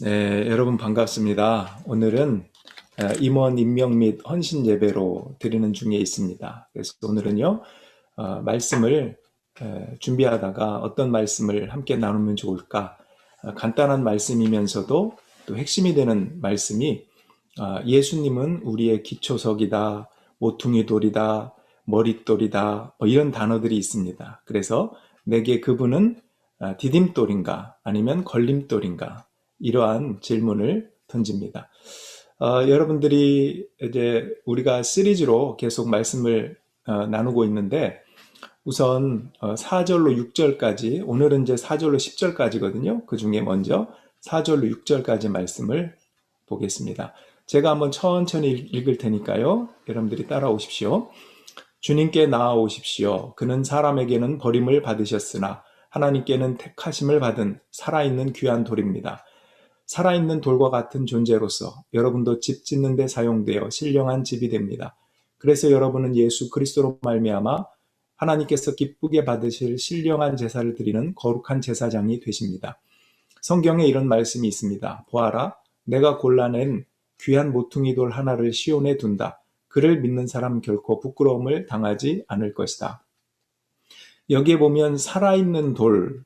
네, 여러분 반갑습니다. 오늘은 임원 임명 및 헌신 예배로 드리는 중에 있습니다. 그래서 오늘은요, 말씀을 준비하다가 어떤 말씀을 함께 나누면 좋을까? 간단한 말씀이면서도 또 핵심이 되는 말씀이 예수님은 우리의 기초석이다, 모퉁이 돌이다, 머릿돌이다, 뭐 이런 단어들이 있습니다. 그래서 내게 그분은 디딤돌인가 아니면 걸림돌인가? 이러한 질문을 던집니다. 여러분들이 이제 우리가 시리즈로 계속 말씀을 나누고 있는데 우선 4절로 6절까지 오늘은 이제 4절로 10절까지거든요. 그 중에 먼저 4절로 6절까지 말씀을 보겠습니다. 제가 한번 천천히 읽을 테니까요. 여러분들이 따라오십시오. 주님께 나아오십시오. 그는 사람에게는 버림을 받으셨으나 하나님께는 택하심을 받은 살아있는 귀한 돌입니다. 살아있는 돌과 같은 존재로서 여러분도 집 짓는 데 사용되어 신령한 집이 됩니다. 그래서 여러분은 예수 그리스도로 말미암아 하나님께서 기쁘게 받으실 신령한 제사를 드리는 거룩한 제사장이 되십니다. 성경에 이런 말씀이 있습니다. 보아라, 내가 골라낸 귀한 모퉁이 돌 하나를 시온에 둔다. 그를 믿는 사람 결코 부끄러움을 당하지 않을 것이다. 여기에 보면 살아있는 돌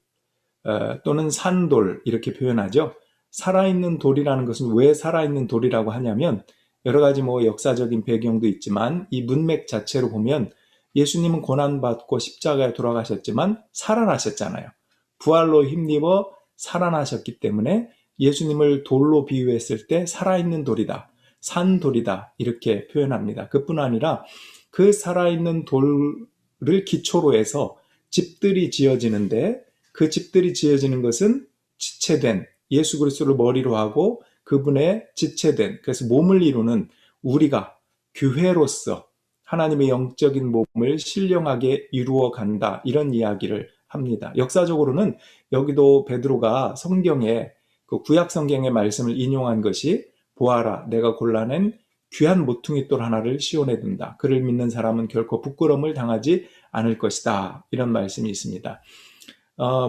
또는 산돌 이렇게 표현하죠. 살아있는 돌이라는 것은 왜 살아있는 돌이라고 하냐면 여러 가지 역사적인 배경도 있지만 이 문맥 자체로 보면 예수님은 고난받고 십자가에 돌아가셨지만 살아나셨잖아요. 부활로 힘입어 살아나셨기 때문에 예수님을 돌로 비유했을 때 살아있는 돌이다, 산돌이다 이렇게 표현합니다. 그뿐 아니라 그 살아있는 돌을 기초로 해서 집들이 지어지는데 그 집들이 지어지는 것은 지체된 예수 그리스도를 머리로 하고 그분의 지체된 그래서 몸을 이루는 우리가 교회로서 하나님의 영적인 몸을 신령하게 이루어 간다 이런 이야기를 합니다. 역사적으로는 여기도 베드로가 성경에 그 구약 성경의 말씀을 인용한 것이 보아라 내가 골라낸 귀한 모퉁이 돌 하나를 시온에 둔다. 그를 믿는 사람은 결코 부끄러움을 당하지 않을 것이다. 이런 말씀이 있습니다.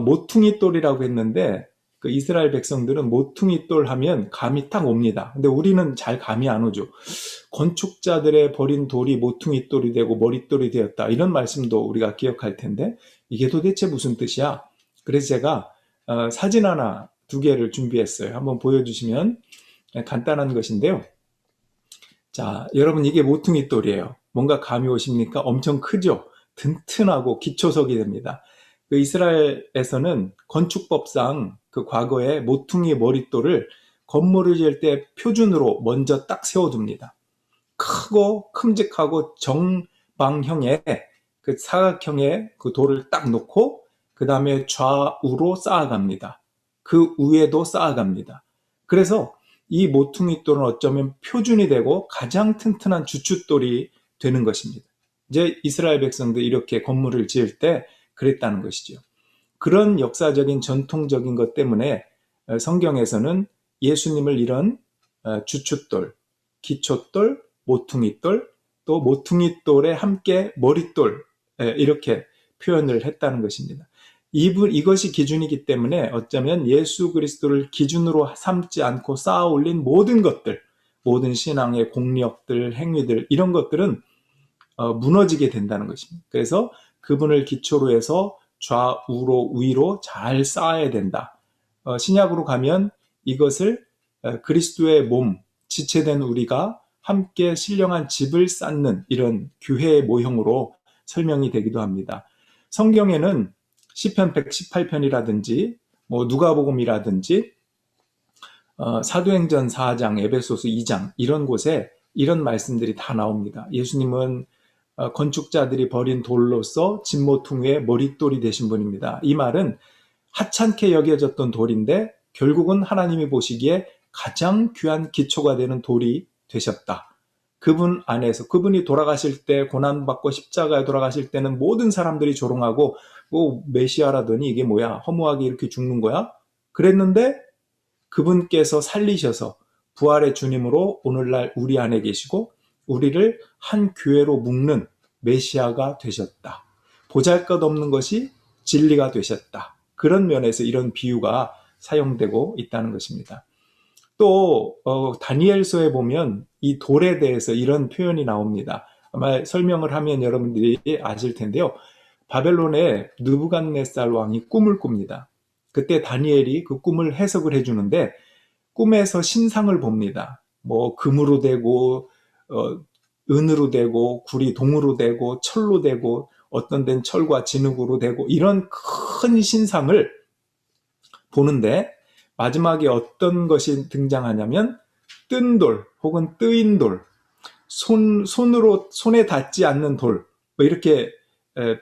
모퉁이 돌이라고 했는데 그 이스라엘 백성들은 모퉁이 돌 하면 감이 딱 옵니다. 근데 우리는 잘 감이 안 오죠. 건축자들의 버린 돌이 모퉁이 돌이 되고 머릿돌이 되었다. 이런 말씀도 우리가 기억할 텐데 이게 도대체 무슨 뜻이야? 그래서 제가 사진 하나 두 개를 준비했어요. 한번 보여주시면 간단한 것인데요. 자, 여러분 이게 모퉁이 돌이에요. 뭔가 감이 오십니까? 엄청 크죠? 튼튼하고 기초석이 됩니다. 그 이스라엘에서는 건축법상 그 과거에 모퉁이 머릿돌을 건물을 지을 때 표준으로 먼저 딱 세워둡니다. 크고 큼직하고 정방형의 그 사각형의 그 돌을 딱 놓고 그 다음에 좌우로 쌓아갑니다. 그 위에도 쌓아갑니다. 그래서 이 모퉁이 돌은 어쩌면 표준이 되고 가장 튼튼한 주춧돌이 되는 것입니다. 이제 이스라엘 백성들 이렇게 건물을 지을 때 그랬다는 것이죠. 그런 역사적인 전통적인 것 때문에 성경에서는 예수님을 이런 주춧돌, 기초돌, 모퉁이돌, 또 모퉁이돌에 함께 머릿돌 이렇게 표현을 했다는 것입니다. 이것이 기준이기 때문에 어쩌면 예수 그리스도를 기준으로 삼지 않고 쌓아 올린 모든 것들, 모든 신앙의 공력들, 행위들 이런 것들은 무너지게 된다는 것입니다. 그래서 그분을 기초로 해서 좌우로 위로 잘 쌓아야 된다. 신약으로 가면 이것을 그리스도의 몸, 지체된 우리가 함께 신령한 집을 쌓는 이런 교회의 모형으로 설명이 되기도 합니다. 성경에는 시편 118편이라든지 누가복음이라든지 사도행전 4장, 에베소서 2장 이런 곳에 이런 말씀들이 다 나옵니다. 예수님은 건축자들이 버린 돌로서 진모퉁이의 머릿돌이 되신 분입니다. 이 말은 하찮게 여겨졌던 돌인데 결국은 하나님이 보시기에 가장 귀한 기초가 되는 돌이 되셨다. 그분 안에서 그분이 돌아가실 때 고난받고 십자가에 돌아가실 때는 모든 사람들이 조롱하고 메시아라더니 이게 뭐야 허무하게 이렇게 죽는 거야? 그랬는데 그분께서 살리셔서 부활의 주님으로 오늘날 우리 안에 계시고 우리를 한 교회로 묶는 메시아가 되셨다. 보잘것없는 것이 진리가 되셨다. 그런 면에서 이런 비유가 사용되고 있다는 것입니다. 또 다니엘서에 보면 이 돌에 대해서 이런 표현이 나옵니다. 아마 설명을 하면 여러분들이 아실 텐데요. 바벨론의 느부갓네살 왕이 꿈을 꿉니다. 그때 다니엘이 그 꿈을 해석을 해주는데 꿈에서 신상을 봅니다. 뭐 금으로 되고 은으로 되고 굴이 동으로 되고 철로 되고 어떤 데는 철과 진흙으로 되고 이런 큰 신상을 보는데 마지막에 어떤 것이 등장하냐면 뜬 돌 혹은 뜨인 돌, 손에 닿지 않는 돌, 뭐 이렇게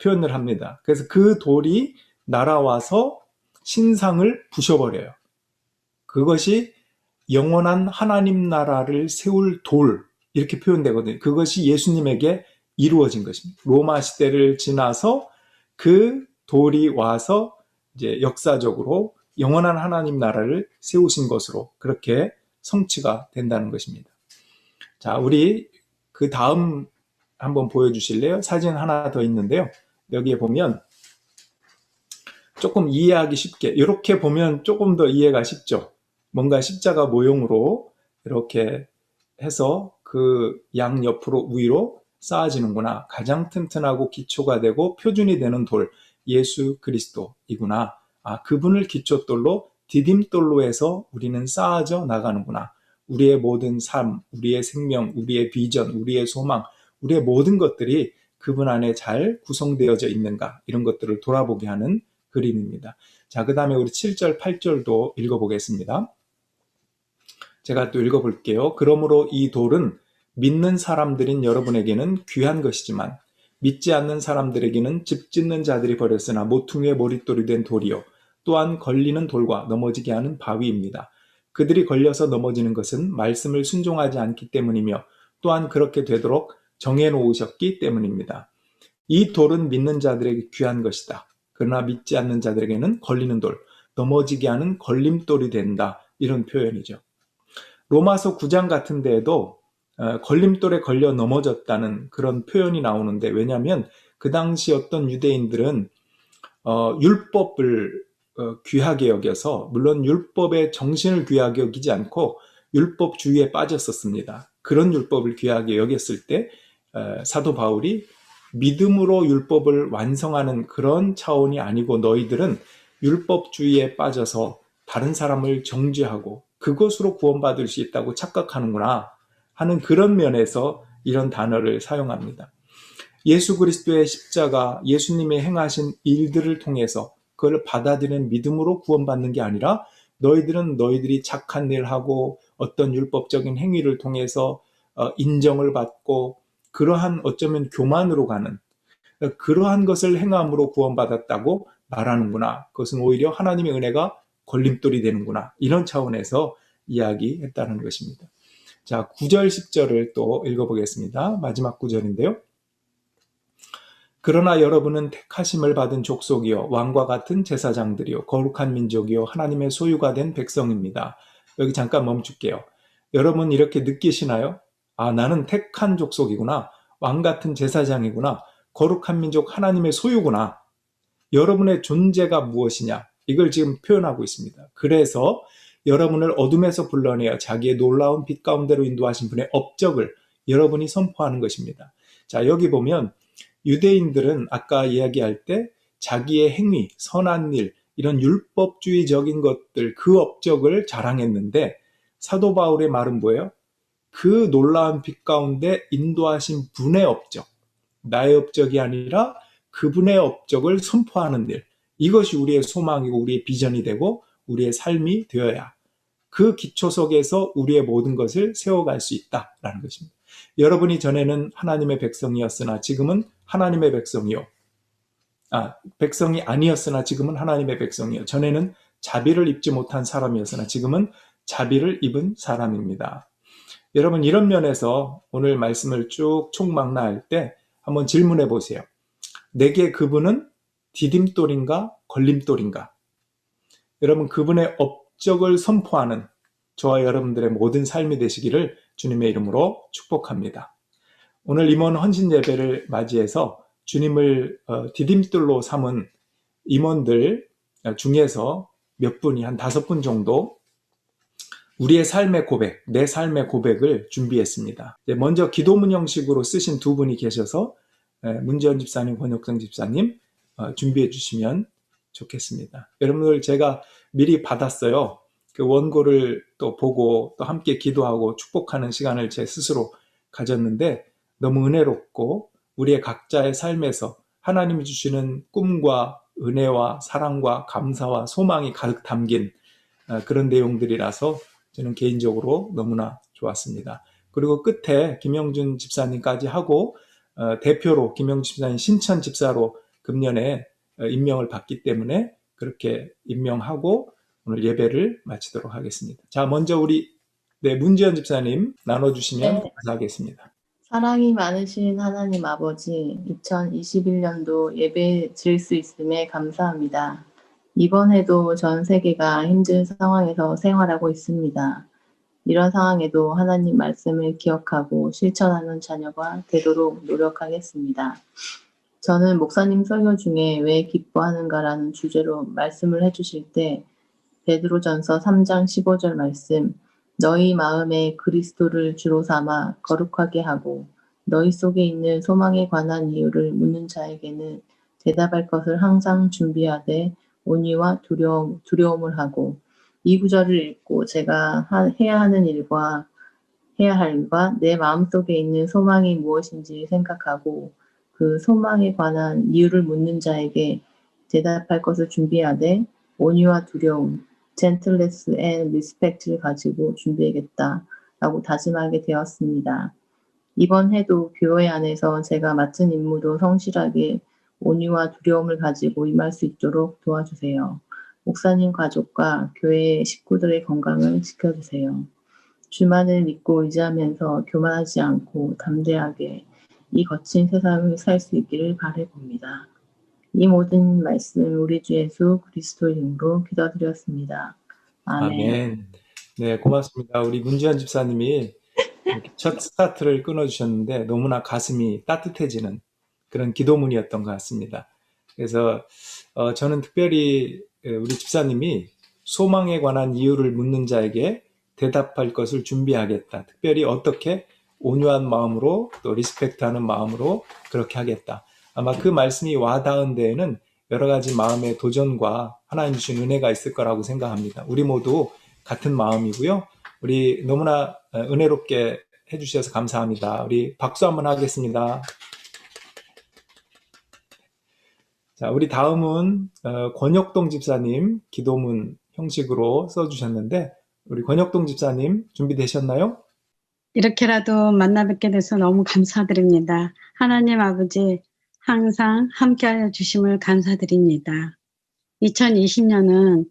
표현을 합니다. 그래서 그 돌이 날아와서 신상을 부셔버려요. 그것이 영원한 하나님 나라를 세울 돌, 이렇게 표현되거든요. 그것이 예수님에게 이루어진 것입니다. 로마 시대를 지나서 그 돌이 와서 이제 역사적으로 영원한 하나님 나라를 세우신 것으로 그렇게 성취가 된다는 것입니다. 자, 우리 그 다음 한번 보여주실래요? 사진 하나 더 있는데요. 여기에 보면 조금 이해하기 쉽게, 이렇게 보면 조금 더 이해가 쉽죠. 뭔가 십자가 모형으로 이렇게 해서 그 양 옆으로 위로 쌓아지는구나. 가장 튼튼하고 기초가 되고 표준이 되는 돌, 예수 그리스도이구나. 아, 그분을 기초돌로 디딤돌로 해서 우리는 쌓아져 나가는구나. 우리의 모든 삶, 우리의 생명, 우리의 비전, 우리의 소망, 우리의 모든 것들이 그분 안에 잘 구성되어져 있는가, 이런 것들을 돌아보게 하는 그림입니다. 자, 그 다음에 우리 7절, 8절도 읽어보겠습니다. 제가 또 읽어볼게요. 그러므로 이 돌은 믿는 사람들인 여러분에게는 귀한 것이지만 믿지 않는 사람들에게는 집 짓는 자들이 버렸으나 모퉁이의 머릿돌이 된 돌이요, 또한 걸리는 돌과 넘어지게 하는 바위입니다. 그들이 걸려서 넘어지는 것은 말씀을 순종하지 않기 때문이며 또한 그렇게 되도록 정해놓으셨기 때문입니다. 이 돌은 믿는 자들에게 귀한 것이다. 그러나 믿지 않는 자들에게는 걸리는 돌, 넘어지게 하는 걸림돌이 된다. 이런 표현이죠. 로마서 9장 같은 데에도 걸림돌에 걸려 넘어졌다는 그런 표현이 나오는데, 왜냐하면 그 당시 어떤 유대인들은 율법을 귀하게 여겨서, 물론 율법의 정신을 귀하게 여기지 않고 율법주의에 빠졌었습니다. 그런 율법을 귀하게 여겼을 때 사도 바울이 믿음으로 율법을 완성하는 그런 차원이 아니고 너희들은 율법주의에 빠져서 다른 사람을 정죄하고 그것으로 구원받을 수 있다고 착각하는구나 하는 그런 면에서 이런 단어를 사용합니다. 예수 그리스도의 십자가, 예수님의 행하신 일들을 통해서 그걸 받아들이는 믿음으로 구원받는 게 아니라 너희들은 너희들이 착한 일을 하고 어떤 율법적인 행위를 통해서 인정을 받고 그러한 어쩌면 교만으로 가는 그러한 것을 행함으로 구원받았다고 말하는구나. 그것은 오히려 하나님의 은혜가 걸림돌이 되는구나. 이런 차원에서 이야기했다는 것입니다. 자, 9절, 10절을 또 읽어보겠습니다. 마지막 9절인데요. 그러나 여러분은 택하심을 받은 족속이요 왕과 같은 제사장들이요 거룩한 민족이요 하나님의 소유가 된 백성입니다. 여기 잠깐 멈출게요. 여러분 이렇게 느끼시나요? 아, 나는 택한 족속이구나. 왕 같은 제사장이구나. 거룩한 민족 하나님의 소유구나. 여러분의 존재가 무엇이냐? 이걸 지금 표현하고 있습니다. 그래서 여러분을 어둠에서 불러내어 자기의 놀라운 빛 가운데로 인도하신 분의 업적을 여러분이 선포하는 것입니다. 자, 여기 보면 유대인들은 아까 이야기할 때 자기의 행위, 선한 일, 이런 율법주의적인 것들, 그 업적을 자랑했는데 사도 바울의 말은 뭐예요? 그 놀라운 빛 가운데 인도하신 분의 업적, 나의 업적이 아니라 그분의 업적을 선포하는 일, 이것이 우리의 소망이고 우리의 비전이 되고 우리의 삶이 되어야 그 기초 속에서 우리의 모든 것을 세워갈 수 있다라는 것입니다. 여러분이 전에는 하나님의 백성이었으나 지금은 하나님의 백성이요. 백성이 아니었으나 지금은 하나님의 백성이요. 전에는 자비를 입지 못한 사람이었으나 지금은 자비를 입은 사람입니다. 여러분 이런 면에서 오늘 말씀을 쭉 총망라할 때 한번 질문해 보세요. 내게 그분은 디딤돌인가 걸림돌인가? 여러분 그분의 업적을 선포하는 저와 여러분들의 모든 삶이 되시기를 주님의 이름으로 축복합니다. 오늘 임원 헌신 예배를 맞이해서 주님을 디딤돌로 삼은 임원들 중에서 몇 분이 한 5분 정도 우리의 삶의 고백, 내 삶의 고백을 준비했습니다. 먼저 기도문 형식으로 쓰신 두 분이 계셔서 문재원 집사님, 권혁정 집사님 준비해 주시면 좋겠습니다. 여러분들 제가 미리 받았어요. 그 원고를 또 보고 또 함께 기도하고 축복하는 시간을 제 스스로 가졌는데 너무 은혜롭고 우리의 각자의 삶에서 하나님이 주시는 꿈과 은혜와 사랑과 감사와 소망이 가득 담긴 그런 내용들이라서 저는 개인적으로 너무나 좋았습니다. 그리고 끝에 김영준 집사님까지 하고 대표로 김영준 집사님 신천 집사로 금년에 임명을 받기 때문에 그렇게 임명하고 오늘 예배를 마치도록 하겠습니다. 자, 먼저 우리 문지연 집사님 나눠주시면 네. 감사하겠습니다. 사랑이 많으신 하나님 아버지, 2021년도 예배 드릴 수 있음에 감사합니다. 이번에도 전 세계가 힘든 상황에서 생활하고 있습니다. 이런 상황에도 하나님 말씀을 기억하고 실천하는 자녀가 되도록 노력하겠습니다. 저는 목사님 설교 중에 왜 기뻐하는가라는 주제로 말씀을 해주실 때 베드로전서 3장 15절 말씀, 너희 마음에 그리스도를 주로 삼아 거룩하게 하고 너희 속에 있는 소망에 관한 이유를 묻는 자에게는 대답할 것을 항상 준비하되 온유와 두려움을 하고, 이 구절을 읽고 제가 해야 하는 일과 해야 할 일과 내 마음속에 있는 소망이 무엇인지 생각하고 그 소망에 관한 이유를 묻는 자에게 대답할 것을 준비하되 온유와 두려움, gentleness and respect를 가지고 준비하겠다라고 다짐하게 되었습니다. 이번 해도 교회 안에서 제가 맡은 임무도 성실하게 온유와 두려움을 가지고 임할 수 있도록 도와주세요. 목사님 가족과 교회 식구들의 건강을 지켜주세요. 주만을 믿고 의지하면서 교만하지 않고 담대하게 이 거친 세상을 살 수 있기를 바라봅니다. 이 모든 말씀 우리 주 예수 그리스도의 이름으로 기도드렸습니다. 아멘. 아멘. 네, 고맙습니다. 우리 문지연 집사님이 이렇게 첫 스타트를 끊어주셨는데 너무나 가슴이 따뜻해지는 그런 기도문이었던 것 같습니다. 그래서 저는 특별히 우리 집사님이 소망에 관한 이유를 묻는 자에게 대답할 것을 준비하겠다. 특별히 어떻게 온유한 마음으로 또 리스펙트하는 마음으로 그렇게 하겠다. 아마 그 말씀이 와닿은 데에는 여러 가지 마음의 도전과 하나님 주신 은혜가 있을 거라고 생각합니다. 우리 모두 같은 마음이고요. 우리 너무나 은혜롭게 해주셔서 감사합니다. 우리 박수 한번 하겠습니다. 자, 우리 다음은 권혁동 집사님 기도문 형식으로 써주셨는데 우리 권혁동 집사님 준비되셨나요? 이렇게라도 만나 뵙게 돼서 너무 감사드립니다. 하나님 아버지 항상 함께하여 주심을 감사드립니다. 2020년은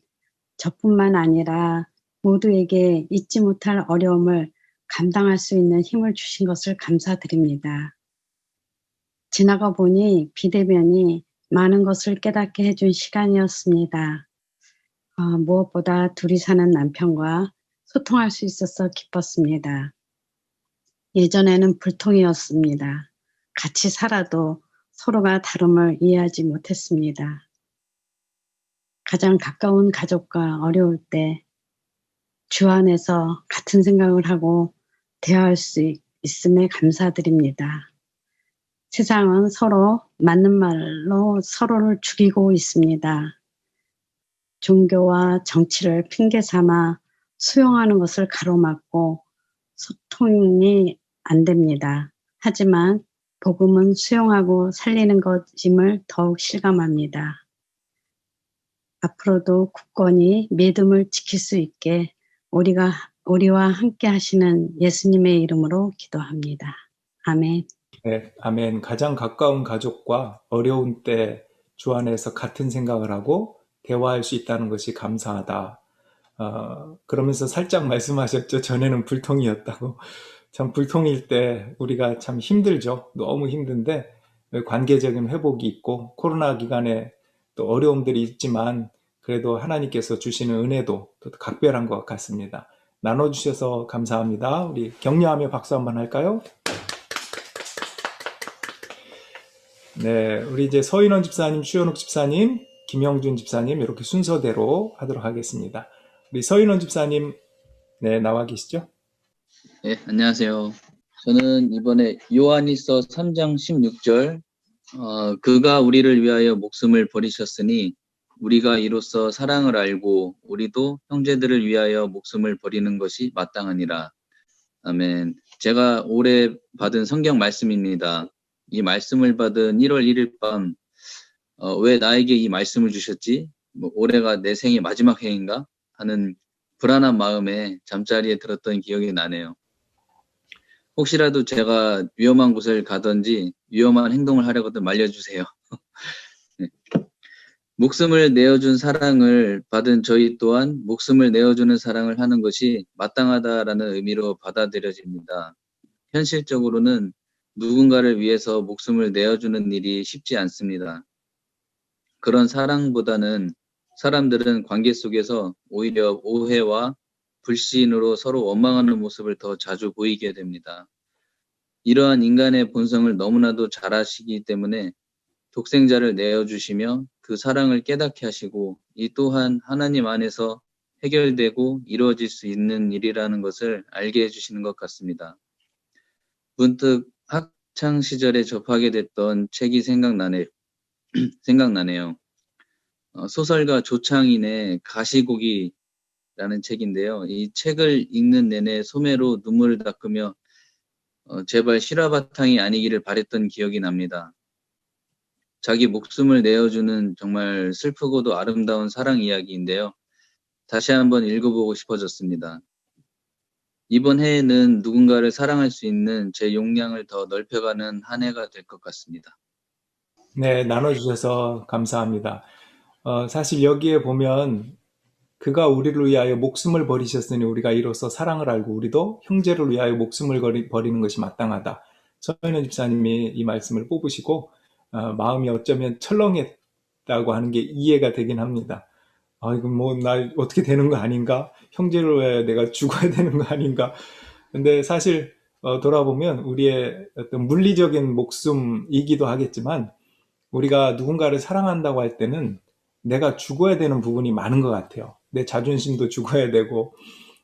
저뿐만 아니라 모두에게 잊지 못할 어려움을 감당할 수 있는 힘을 주신 것을 감사드립니다. 지나가 보니 비대면이 많은 것을 깨닫게 해준 시간이었습니다. 무엇보다 둘이 사는 남편과 소통할 수 있어서 기뻤습니다. 예전에는 불통이었습니다. 같이 살아도 서로가 다름을 이해하지 못했습니다. 가장 가까운 가족과 어려울 때 주 안에서 같은 생각을 하고 대화할 수 있음에 감사드립니다. 세상은 서로 맞는 말로 서로를 죽이고 있습니다. 종교와 정치를 핑계 삼아 수용하는 것을 가로막고 소통이 안 됩니다. 하지만 복음은 수용하고 살리는 것임을 더욱 실감합니다. 앞으로도 굳건히 믿음을 지킬 수 있게 우리와 함께 하시는 예수님의 이름으로 기도합니다. 아멘. 네, 아멘. 가장 가까운 가족과 어려운 때 주 안에서 같은 생각을 하고 대화할 수 있다는 것이 감사하다. 그러면서 살짝 말씀하셨죠. 전에는 불통이었다고. 참 불통일 때 우리가 참 힘들죠. 너무 힘든데 관계적인 회복이 있고 코로나 기간에 또 어려움들이 있지만 그래도 하나님께서 주시는 은혜도 또 각별한 것 같습니다. 나눠주셔서 감사합니다. 우리 격려하며 박수 한번 할까요? 네, 우리 이제 서인원 집사님, 추현욱 집사님, 김영준 집사님 이렇게 순서대로 하도록 하겠습니다. 우리 서인원 집사님 네, 나와 계시죠? 네, 안녕하세요. 저는 이번에 요한일서 3장 16절, 그가 우리를 위하여 목숨을 버리셨으니 우리가 이로써 사랑을 알고 우리도 형제들을 위하여 목숨을 버리는 것이 마땅하니라. 아멘. 제가 올해 받은 성경 말씀입니다. 이 말씀을 받은 1월 1일 밤, 왜 나에게 이 말씀을 주셨지? 올해가 내 생의 마지막 해인가? 하는 불안한 마음에 잠자리에 들었던 기억이 나네요. 혹시라도 제가 위험한 곳을 가든지 위험한 행동을 하려거든 말려주세요. 네. 목숨을 내어준 사랑을 받은 저희 또한 목숨을 내어주는 사랑을 하는 것이 마땅하다라는 의미로 받아들여집니다. 현실적으로는 누군가를 위해서 목숨을 내어주는 일이 쉽지 않습니다. 그런 사랑보다는 사람들은 관계 속에서 오히려 오해와 불신으로 서로 원망하는 모습을 더 자주 보이게 됩니다. 이러한 인간의 본성을 너무나도 잘 아시기 때문에 독생자를 내어주시며 그 사랑을 깨닫게 하시고 이 또한 하나님 안에서 해결되고 이루어질 수 있는 일이라는 것을 알게 해주시는 것 같습니다. 문득 학창 시절에 접하게 됐던 책이 생각나네요. 소설가 조창인의 가시고기라는 책인데요. 이 책을 읽는 내내 소매로 눈물을 닦으며 제발 실화바탕이 아니기를 바랬던 기억이 납니다. 자기 목숨을 내어주는 정말 슬프고도 아름다운 사랑 이야기인데요. 다시 한번 읽어보고 싶어졌습니다. 이번 해에는 누군가를 사랑할 수 있는 제 용량을 더 넓혀가는 한 해가 될 것 같습니다. 네, 나눠주셔서 감사합니다. 사실 여기에 보면 그가 우리를 위하여 목숨을 버리셨으니 우리가 이로써 사랑을 알고 우리도 형제를 위하여 목숨을 버리는 것이 마땅하다. 서현원 집사님이 이 말씀을 뽑으시고 마음이 어쩌면 철렁했다고 하는 게 이해가 되긴 합니다. 이거 뭐 나 어떻게 되는 거 아닌가? 형제를 위하여 내가 죽어야 되는 거 아닌가? 근데 사실 돌아보면 우리의 어떤 물리적인 목숨이기도 하겠지만 우리가 누군가를 사랑한다고 할 때는 내가 죽어야 되는 부분이 많은 것 같아요. 내 자존심도 죽어야 되고,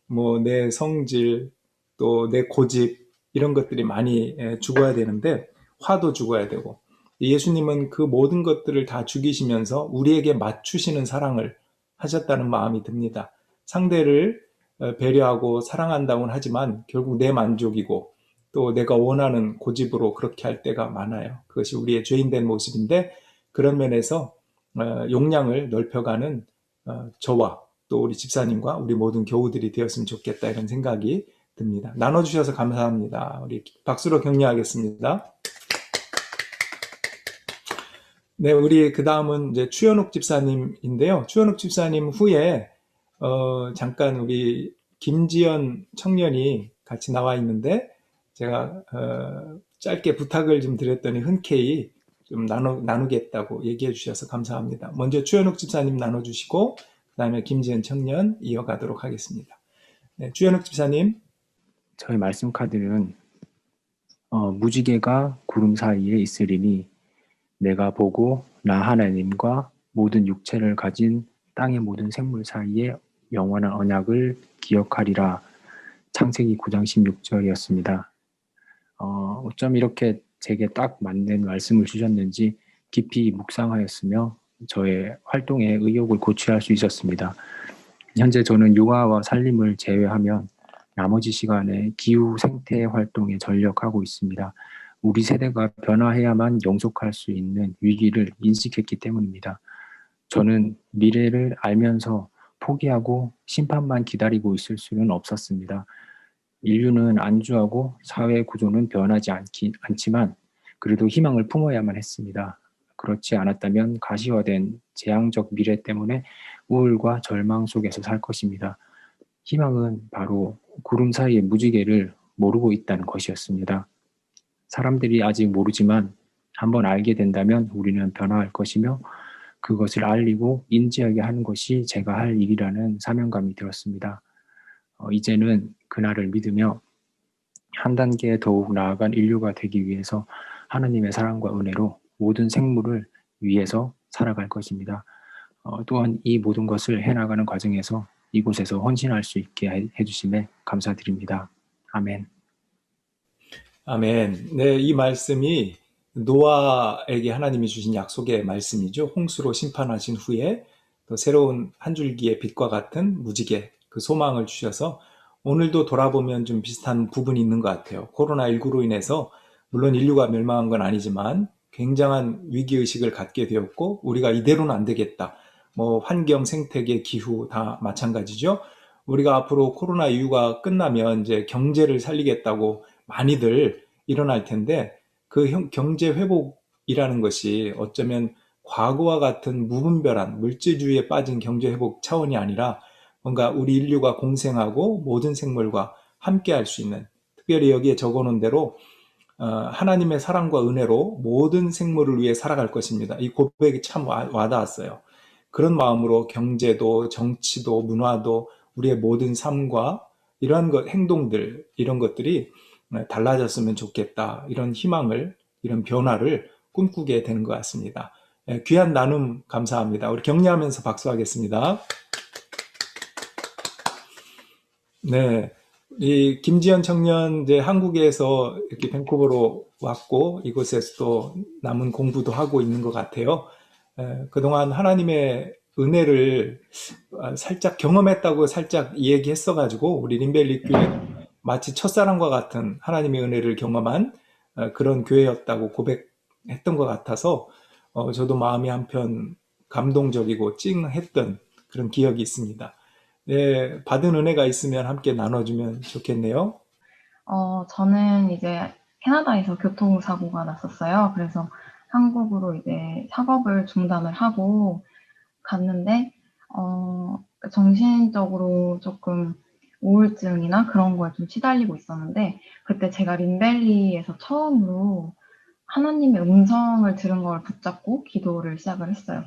뭐, 내 성질, 또 내 고집, 이런 것들이 많이 죽어야 되는데, 화도 죽어야 되고, 예수님은 그 모든 것들을 다 죽이시면서 우리에게 맞추시는 사랑을 하셨다는 마음이 듭니다. 상대를 배려하고 사랑한다고는 하지만 결국 내 만족이고 또 내가 원하는 고집으로 그렇게 할 때가 많아요. 그것이 우리의 죄인된 모습인데 그런 면에서 용량을 넓혀가는 저와 또 우리 집사님과 우리 모든 교우들이 되었으면 좋겠다 이런 생각이 듭니다. 나눠주셔서 감사합니다. 우리 박수로 격려하겠습니다. 네, 우리 그 다음은 이제 추현욱 집사님인데요. 추현욱 집사님 후에 잠깐 우리 김지연 청년이 같이 나와 있는데 제가 짧게 부탁을 좀 드렸더니 흔쾌히 좀 나누겠다고 얘기해 주셔서 감사합니다. 먼저 추현욱 집사님 나눠주시고 그 다음에 김지연 청년 이어가도록 하겠습니다. 네, 추현욱 집사님. 저의 말씀 카드는 무지개가 구름 사이에 있으리니 내가 보고 나 하나님과 모든 육체를 가진 땅의 모든 생물 사이에 영원한 언약을 기억하리라. 창세기 9장 16절이었습니다. 어쩜 이렇게 제게 딱 맞는 말씀을 주셨는지 깊이 묵상하였으며 저의 활동의 의욕을 고취할 수 있었습니다. 현재 저는 육아와 살림을 제외하면 나머지 시간에 기후 생태 활동에 전력하고 있습니다. 우리 세대가 변화해야만 영속할 수 있는 위기를 인식했기 때문입니다. 저는 미래를 알면서 포기하고 심판만 기다리고 있을 수는 없었습니다. 인류는 안주하고 사회 구조는 변하지 않지만 그래도 희망을 품어야만 했습니다. 그렇지 않았다면 가시화된 재앙적 미래 때문에 우울과 절망 속에서 살 것입니다. 희망은 바로 구름 사이의 무지개를 모르고 있다는 것이었습니다. 사람들이 아직 모르지만 한번 알게 된다면 우리는 변화할 것이며 그것을 알리고 인지하게 하는 것이 제가 할 일이라는 사명감이 들었습니다. 이제는 그날을 믿으며 한 단계 더욱 나아간 인류가 되기 위해서 하나님의 사랑과 은혜로 모든 생물을 위해서 살아갈 것입니다. 또한 이 모든 것을 해나가는 과정에서 이곳에서 헌신할 수 있게 해주심에 감사드립니다. 아멘. 아멘. 네, 이 말씀이 노아에게 하나님이 주신 약속의 말씀이죠. 홍수로 심판하신 후에 또 새로운 한 줄기의 빛과 같은 무지개, 그 소망을 주셔서 오늘도 돌아보면 좀 비슷한 부분이 있는 것 같아요. 코로나19로 인해서 물론 인류가 멸망한 건 아니지만 굉장한 위기의식을 갖게 되었고 우리가 이대로는 안 되겠다. 뭐 환경, 생태계, 기후 다 마찬가지죠. 우리가 앞으로 코로나 이후가 끝나면 이제 경제를 살리겠다고 많이들 일어날 텐데 그 경제 회복이라는 것이 어쩌면 과거와 같은 무분별한 물질주의에 빠진 경제 회복 차원이 아니라 뭔가 우리 인류가 공생하고 모든 생물과 함께 할 수 있는, 특별히 여기에 적어놓은 대로 하나님의 사랑과 은혜로 모든 생물을 위해 살아갈 것입니다. 이 고백이 참 와닿았어요. 그런 마음으로 경제도 정치도 문화도 우리의 모든 삶과 이러한 행동들, 이런 것들이 달라졌으면 좋겠다. 이런 희망을, 이런 변화를 꿈꾸게 되는 것 같습니다. 귀한 나눔 감사합니다. 우리 격려하면서 박수하겠습니다. 네. 이 김지연 청년 이제 한국에서 이렇게 밴쿠버로 왔고 이곳에서 또 남은 공부도 하고 있는 것 같아요. 그동안 하나님의 은혜를 살짝 경험했다고 살짝 얘기했어가지고 우리 림벨리 교회 마치 첫사랑과 같은 하나님의 은혜를 경험한 그런 교회였다고 고백했던 것 같아서 저도 마음이 한편 감동적이고 찡했던 그런 기억이 있습니다. 네, 받은 은혜가 있으면 함께 나눠주면 좋겠네요. 저는 이제 캐나다에서 교통사고가 났었어요. 그래서 한국으로 이제 작업을 중단을 하고 갔는데, 정신적으로 조금 우울증이나 그런 거에 좀 시달리고 있었는데, 그때 제가 린벨리에서 처음으로 하나님의 음성을 들은 걸 붙잡고 기도를 시작을 했어요.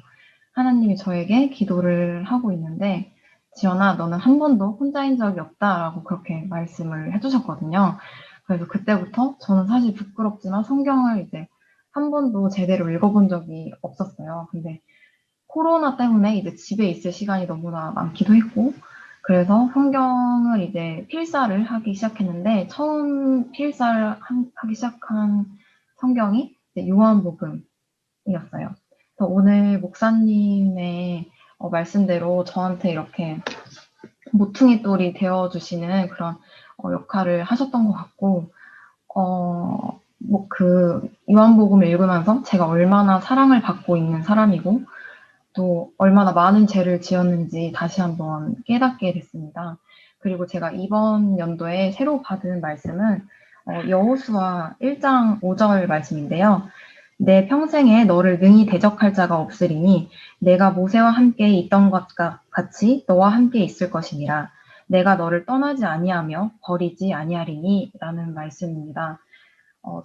하나님이 저에게 기도를 하고 있는데, 지연아, 너는 한 번도 혼자인 적이 없다라고 그렇게 말씀을 해주셨거든요. 그래서 그때부터 저는 사실 부끄럽지만 성경을 이제 한 번도 제대로 읽어본 적이 없었어요. 근데 코로나 때문에 이제 집에 있을 시간이 너무나 많기도 했고, 그래서 성경을 이제 필사를 하기 시작했는데, 처음 필사를 하기 시작한 성경이 이제 요한복음이었어요. 그래서 오늘 목사님의 말씀대로 저한테 이렇게 모퉁이 돌이 되어주시는 그런 역할을 하셨던 것 같고, 뭐 그 요한복음을 읽으면서 제가 얼마나 사랑을 받고 있는 사람이고, 또 얼마나 많은 죄를 지었는지 다시 한번 깨닫게 됐습니다. 그리고 제가 이번 연도에 새로 받은 말씀은 여호수아 1장 5절 말씀인데요. 내 평생에 너를 능히 대적할 자가 없으리니 내가 모세와 함께 있던 것과 같이 너와 함께 있을 것이니라. 내가 너를 떠나지 아니하며 버리지 아니하리니 라는 말씀입니다.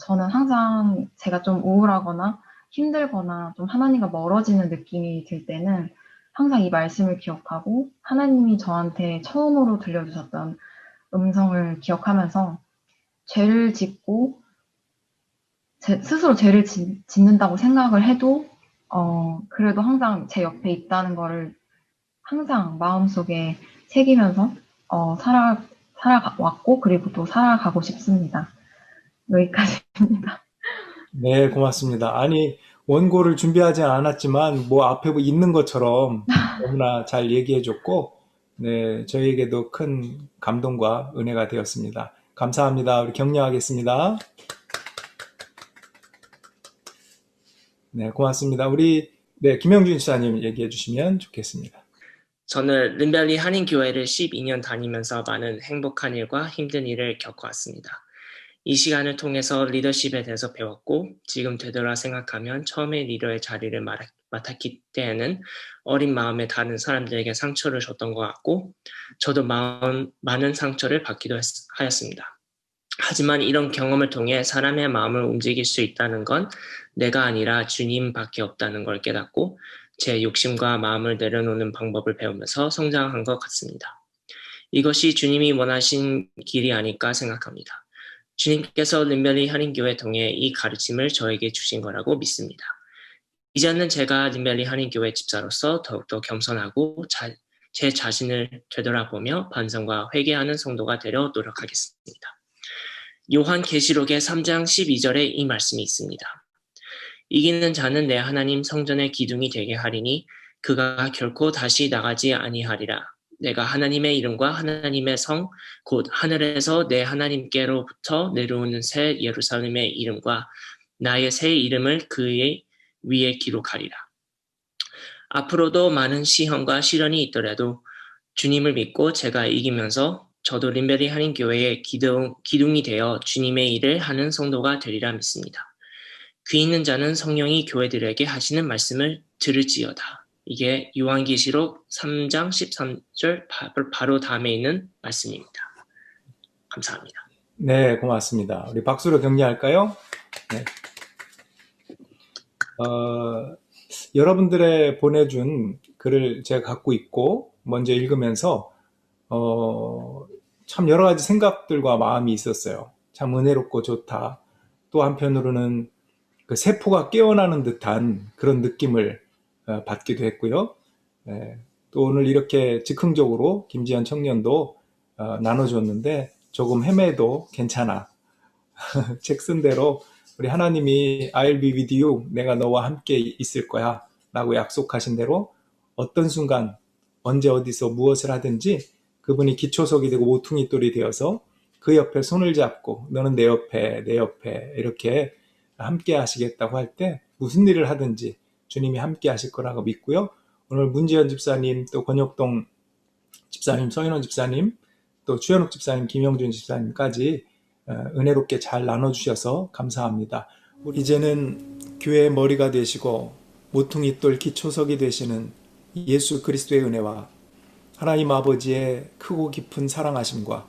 저는 항상 제가 좀 우울하거나 힘들거나 좀 하나님과 멀어지는 느낌이 들 때는 항상 이 말씀을 기억하고 하나님이 저한테 처음으로 들려주셨던 음성을 기억하면서 죄를 짓고 스스로 죄를 짓는다고 생각을 해도 그래도 항상 제 옆에 있다는 거를 항상 마음속에 새기면서 살아왔고 그리고 또 살아가고 싶습니다. 여기까지입니다. 네, 고맙습니다. 아니, 원고를 준비하지 않았지만, 뭐 앞에 뭐 있는 것처럼 너무나 잘 얘기해줬고, 네, 저희에게도 큰 감동과 은혜가 되었습니다. 감사합니다. 우리 격려하겠습니다. 네, 고맙습니다. 우리, 네, 김영준 지사님 얘기해 주시면 좋겠습니다. 저는 린벨리 한인교회를 12년 다니면서 많은 행복한 일과 힘든 일을 겪어왔습니다. 이 시간을 통해서 리더십에 대해서 배웠고 지금 되돌아 생각하면 처음에 리더의 자리를 맡았기 때에는 어린 마음에 다른 사람들에게 상처를 줬던 것 같고 저도 많은 상처를 받기도 하였습니다. 하지만 이런 경험을 통해 사람의 마음을 움직일 수 있다는 건 내가 아니라 주님밖에 없다는 걸 깨닫고 제 욕심과 마음을 내려놓는 방법을 배우면서 성장한 것 같습니다. 이것이 주님이 원하신 길이 아닐까 생각합니다. 주님께서 린벨리 한인교회 통해 이 가르침을 저에게 주신 거라고 믿습니다. 이제는 제가 린벨리 한인교회 집사로서 더욱더 겸손하고 제 자신을 되돌아보며 반성과 회개하는 성도가 되려 노력하겠습니다. 요한계시록의 3장 12절에 이 말씀이 있습니다. 이기는 자는 내 하나님 성전의 기둥이 되게 하리니 그가 결코 다시 나가지 아니하리라. 내가 하나님의 이름과 하나님의 성 곧 하늘에서 내 하나님께로부터 내려오는 새 예루살렘의 이름과 나의 새 이름을 그의 위에 기록하리라. 앞으로도 많은 시험과 시련이 있더라도 주님을 믿고 제가 이기면서 저도 린베리 한인교회의 기둥이 되어 주님의 일을 하는 성도가 되리라 믿습니다. 귀 있는 자는 성령이 교회들에게 하시는 말씀을 들을지어다. 이게 요한계시록 3장 13절 바로 다음에 있는 말씀입니다. 감사합니다. 네, 고맙습니다. 우리 박수로 격려할까요? 네. 여러분들의 보내준 글을 제가 갖고 있고 먼저 읽으면서 참 여러 가지 생각들과 마음이 있었어요. 참 은혜롭고 좋다. 또 한편으로는 그 세포가 깨어나는 듯한 그런 느낌을 받기도 했고요. 또 오늘 이렇게 즉흥적으로 김지현 청년도 나눠줬는데 조금 헤매도 괜찮아. 책 쓴 대로 우리 하나님이 I'll be with you, 내가 너와 함께 있을 거야 라고 약속하신 대로 어떤 순간 언제 어디서 무엇을 하든지 그분이 기초석이 되고 모퉁이 돌이 되어서 그 옆에 손을 잡고 너는 내 옆에 이렇게 함께 하시겠다고 할 때 무슨 일을 하든지 주님이 함께 하실 거라고 믿고요. 오늘 문지연 집사님, 또 권혁동 집사님, 성인원 집사님, 또 주현욱 집사님, 김영준 집사님까지 은혜롭게 잘 나눠주셔서 감사합니다. 이제는 교회의 머리가 되시고 모퉁이돌 기초석이 되시는 예수 그리스도의 은혜와 하나님 아버지의 크고 깊은 사랑하심과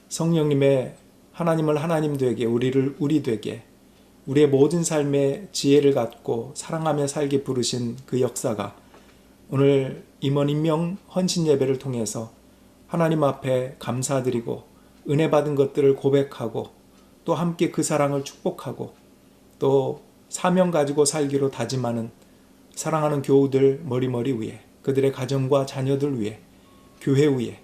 성령님의 하나님을 하나님 되게 우리를 우리 되게 우리의 모든 삶에 지혜를 갖고 사랑하며 살게 부르신 그 역사가 오늘 임원 임명 헌신 예배를 통해서 하나님 앞에 감사드리고 은혜 받은 것들을 고백하고 또 함께 그 사랑을 축복하고 또 사명 가지고 살기로 다짐하는 사랑하는 교우들 머리머리 위에 그들의 가정과 자녀들 위에 교회 위에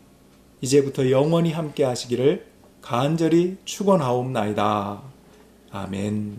이제부터 영원히 함께 하시기를 간절히 축원하옵나이다. 아멘.